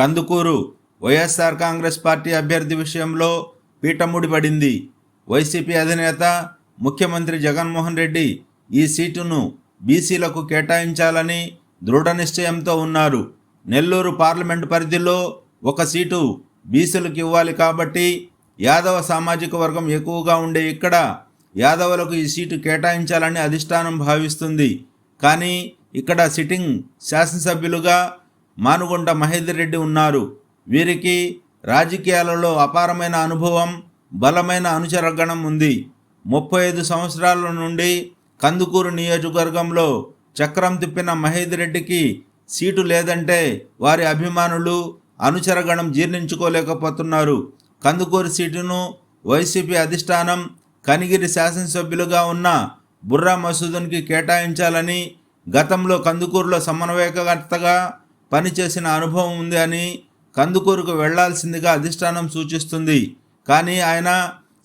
Kandukur YSR Congress party అభ్యర్థి విషయంలో పీటముడిపడింది. YCP అధినేత ముఖ్యమంత్రి జగన్మోహన్ రెడ్డి ఈ సీటును బీసీలకు కేటాయించాలని దృఢ నిశ్చయంతో ఉన్నారు. నెల్లూరు పార్లమెంటు పరిధిలో ఒక సీటు బీసీలకు ఇవ్వాలి కాబట్టి యాదవ సామాజిక వర్గం ఎక్కువగా ఉండే ఇక్కడ యాదవులకు ఈ సీటు కేటాయించాలని అధిష్టానం భావిస్తుంది. కానీ ఇక్కడ సిట్టింగ్ శాసనసభ్యులుగా మానుగుంట మహేందర్ రెడ్డి ఉన్నారు. వీరికి రాజకీయాలలో అపారమైన అనుభవం, బలమైన అనుచరగణం ఉంది. 35 సంవత్సరాల నుండి కందుకూరు నియోజకవర్గంలో చక్రం తిప్పిన మహేందర్ రెడ్డికి సీటు లేదంటే వారి అభిమానులు, అనుచరగణం జీర్ణించుకోలేకపోతున్నారు. కందుకూరు సీటును వైసీపీ అధిష్టానం కనిగిరి శాసనసభ్యులుగా ఉన్న బుర్రా మసూదన్కి కేటాయించాలని, గతంలో కందుకూరులో సమన్వయకర్తగా పనిచేసిన అనుభవం ఉంది అని కందుకూరుకు వెళ్లాల్సిందిగా అధిష్టానం సూచిస్తుంది. కానీ ఆయన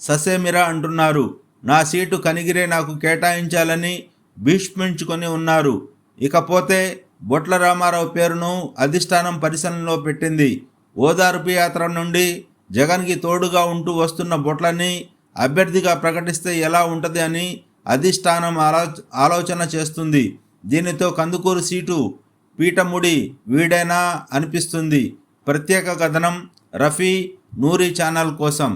ససేమిరా అంటున్నారు. నా సీటు కనిగిరే నాకు కేటాయించాలని భీష్మించుకొని ఉన్నారు. ఇకపోతే బొట్ల రామారావు పేరును అధిష్టానం పరిశీలనలో పెట్టింది. ఓదార్పు యాత్ర నుండి జగన్కి తోడుగా ఉంటూ వస్తున్న బొట్లని అభ్యర్థిగా ప్రకటిస్తే ఎలా ఉంటుంది అని అధిష్టానం ఆలోచన చేస్తుంది. దీనితో కందుకూరు సీటు పీటముడి వీడేనా అనిపిస్తుంది. ప్రత్యేక కథనం రఫీ నూరి ఛానల్ కోసం.